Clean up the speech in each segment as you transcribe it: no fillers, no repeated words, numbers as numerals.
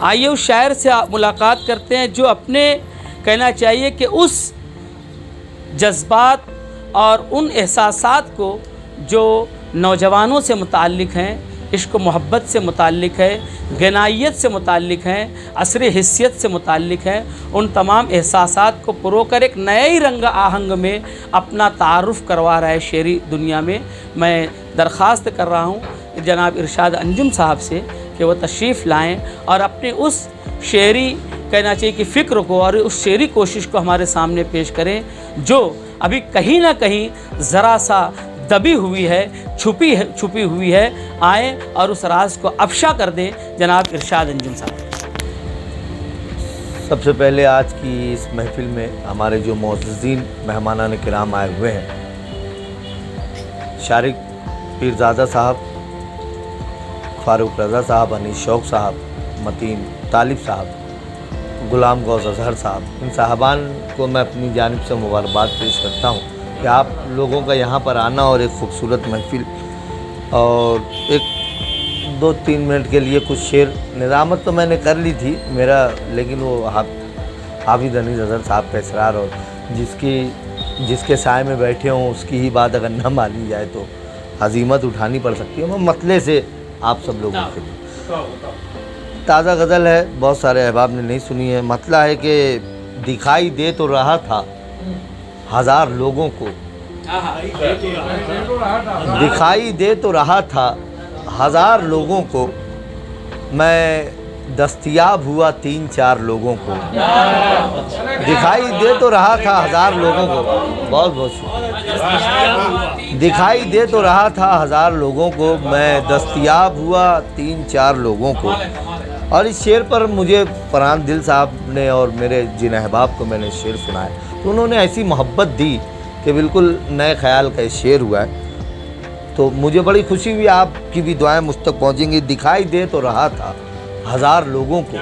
आइए उस शायर से मुलाकात करते हैं जो अपने कहना चाहिए कि उस जज्बात और उन एहसासात को जो नौजवानों से मुताल्लिक़ हैं, इश्क मोहब्बत से मुताल्लिक़ है, गनाइयत से मुताल्लिक़ हैं, असर हिस्सियत से मुताल्लिक़ है, उन तमाम एहसासात को परोकर एक नए ही रंग आहंग में अपना तारुफ़ करवा रहा है शेरी दुनिया में। मैं दरख्वास्त कर रहा हूँ जनाब इरशाद अंजुम साहब से कि वो तशरीफ़ लाएँ और अपने उस शेरी कहना चाहिए कि फ़िक्र को और उस शेरी कोशिश को हमारे सामने पेश करें जो अभी कहीं ना कहीं ज़रा सा दबी हुई है, छुपी हुई है। आए और उस राज को अफशा कर दें जनाब इरशाद अंजुम साहब। सबसे पहले आज की इस महफिल में हमारे जो मोअज़्ज़ीन मेहमानान किराम आए हुए हैं, शारिक पीरज़ादा साहब, फ़ारूक रज़ा साहब, अनीस शौक़ साहब, मतीन तालिब साहब, गुलाम गौस अज़हर साहब, इन साहबान को मैं अपनी जानिब से मुबारकबाद पेश करता हूँ कि आप लोगों का यहाँ पर आना और एक ख़ूबसूरत महफिल और एक 2-3 मिनट के लिए कुछ शेर निज़ामत तो मैंने कर ली थी मेरा, लेकिन वो हाफिज़ अनीस अज़हर साहब का इसरार और जिसके साए में बैठे हों उसकी ही बात अगर न मानी जाए तो हज़ीमत उठानी पड़ सकती है। मैं मतले से आप सब लोगों के लिए ताज़ा गज़ल है, बहुत सारे अहबाब ने नहीं सुनी है। मतला है कि दिखाई दे तो रहा था हज़ार लोगों को, दिखाई दे तो रहा था हज़ार लोगों को, मैं दस्तयाब हुआ 3-4 लोगों को। दिखाई दे तो रहा था हज़ार लोगों को, बहुत बहुत शुक्रिया। दिखाई दे तो रहा था हज़ार लोगों को, मैं दस्तयाब हुआ 3-4 लोगों को। और इस शेर पर मुझे फरहान दिल साहब ने और मेरे जिन अहबाब को मैंने शेर सुनाया तो उन्होंने ऐसी मोहब्बत दी कि बिल्कुल नए ख़याल का शेर हुआ है। तो मुझे बड़ी खुशी हुई, आपकी भी दुआएं मुझ तक पहुँचेंगी। दिखाई दे तो रहा था हज़ार लोगों को,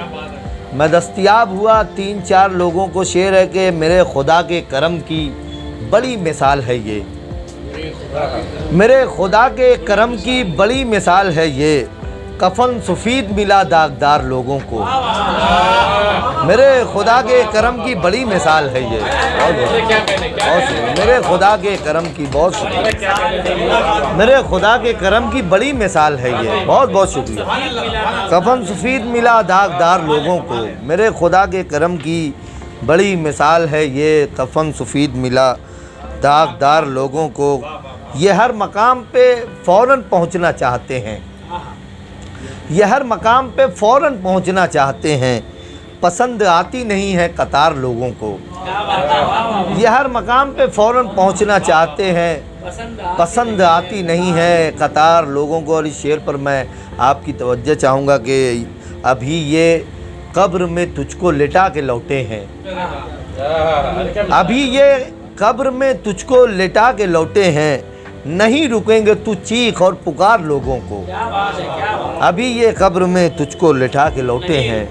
मैं दस्तयाब हुआ 3-4 लोगों को। शेर है कि मेरे खुदा के करम की बड़ी मिसाल है ये, मेरे खुदा के करम की बड़ी मिसाल है ये, कफन सफ़ीद मिला दागदार लोगों को। मेरे खुदा के करम की बड़ी मिसाल है ये, बहुत मेरे खुदा के करम की बहुत शुक्रिया, मेरे खुदा के करम की बड़ी मिसाल है ये, बहुत बहुत शुक्रिया। कफन सफ़ीद मिला दागदार लोगों को, मेरे खुदा के करम की बड़ी मिसाल है ये, कफन सफ़ीद मिला दागदार लोगों को। ये हर मकाम पे फ़ौरन पहुंचना चाहते हैं, ये हर मकाम पे फ़ौरन पहुंचना चाहते हैं, पसंद आती नहीं है कतार लोगों को। ये हर मकाम पे फ़ौरन पहुंचना चाहते हैं, पसंद आती नहीं है कतार लोगों को। और इस शेर पर मैं आपकी तवज्जो चाहूँगा कि अभी ये कब्र में तुझको लिटा के लौटे हैं, अभी ये कब्र में तुझको लिटा के लौटे हैं, नहीं रुकेंगे तू चीख और पुकार लोगों को। अभी ये कब्र में तुझको लिटा के लौटे हैं,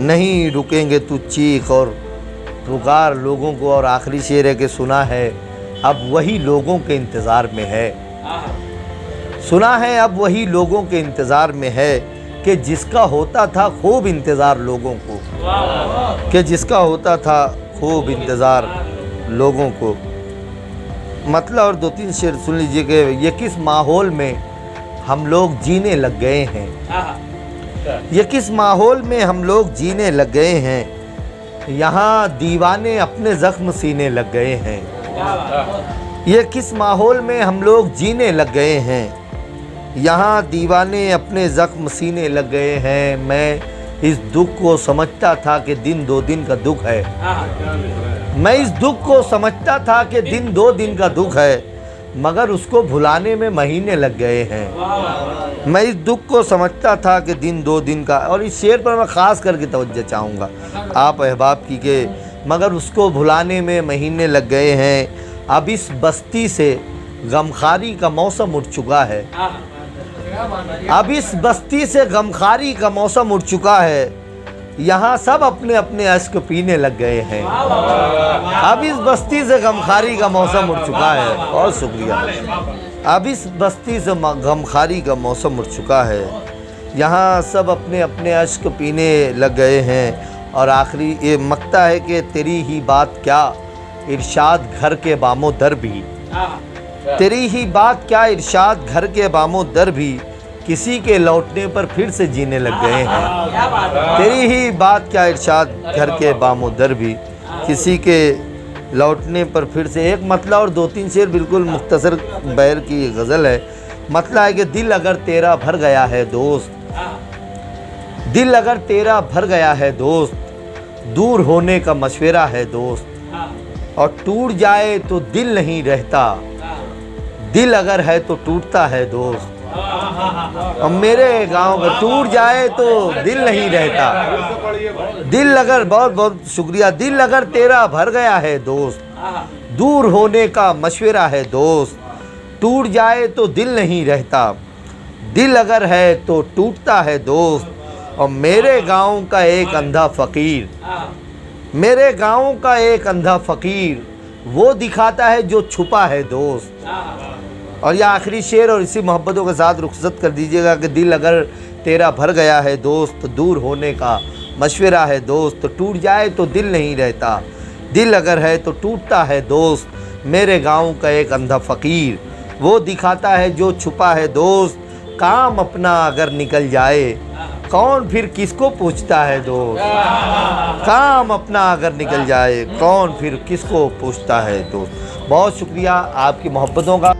नहीं रुकेंगे तू चीख और पुकार लोगों को। और आखिरी शेर है कि सुना है अब वही लोगों के इंतज़ार में है, सुना है अब वही लोगों के इंतज़ार में है, कि जिसका होता था खूब इंतज़ार लोगों को, कि जिसका होता था खूब इंतज़ार लोगों को। मतलब और 2-3 शेर सुन लीजिए कि ये किस माहौल में हम लोग जीने लग गए हैं, ये किस माहौल में हम लोग जीने लग गए हैं, यहाँ दीवाने अपने ज़ख्म सीने लग गए हैं। ये किस माहौल में हम लोग जीने लग गए हैं, यहाँ दीवाने अपने ज़ख्म सीने लग गए हैं। मैं इस दुख को समझता था कि दिन 2 दिन का दुख है, मैं इस दुख को समझता था कि दिन 2 दिन का दुख है, मगर उसको भुलाने में महीने लग गए हैं। मैं इस दुख को समझता था कि दिन 2 दिन का। और इस शेर पर मैं ख़ास करके तवज्जो चाहूँगा आप अहबाब की के, मगर उसको भुलाने में महीने लग गए हैं। अब इस बस्ती से गमखारी का मौसम उठ चुका है, अब इस बस्ती से गमखारी का मौसम उठ चुका है, यहाँ सब अपने अपने अश्क पीने लग गए हैं। अब इस बस्ती से गमखारी का मौसम उठ चुका है, बहुत शुक्रिया। अब इस बस्ती से गमखारी का मौसम उठ चुका है, यहाँ सब अपने अपने अश्क पीने लग गए हैं। और आखिरी ये मकता है कि तेरी ही बात क्या इरशाद घर के बामो दर भी, तेरी ही बात क्या इरशाद घर के बामो दर भी, किसी के लौटने पर फिर से जीने लग गए हैं। तेरी ही बात क्या इरशाद घर के बामो दर भी, किसी के लौटने पर फिर से। एक मतला और 2-3 शेर बिल्कुल मुख्तसर बैर की गज़ल है। मतला है कि दिल अगर तेरा भर गया है दोस्त, दिल अगर तेरा भर गया है दोस्त, दूर होने का मशवरा है दोस्त, और टूट जाए तो दिल नहीं रहता, दिल अगर है तो टूटता है दोस्त। और मेरे गांव का टूट जाए तो दिल नहीं रहता, दिल अगर, बहुत बहुत शुक्रिया, दिल अगर तेरा भर गया है दोस्त, दूर होने का मशवरा है दोस्त, टूट जाए तो दिल नहीं रहता, दिल अगर है तो टूटता है दोस्त। और मेरे गांव का एक अंधा फ़कीर, मेरे गांव का एक अंधा फ़कीर, वो दिखाता है जो छुपा है दोस्त। और यह आखिरी शेर और इसी मोहब्बतों के साथ रुखसत कर दीजिएगा कि दिल अगर तेरा भर गया है दोस्त, दूर होने का मशवरा है दोस्त, टूट जाए तो दिल नहीं रहता, दिल अगर है तो टूटता है दोस्त। मेरे गांव का एक अंधा फ़कीर, वो दिखाता है जो छुपा है दोस्त। काम अपना अगर निकल जाए, कौन फिर किसको पूछता है दोस्त। काम अपना अगर निकल जाए, कौन फिर किसको पूछता है दोस्त। बहुत शुक्रिया आपकी मोहब्बतों का।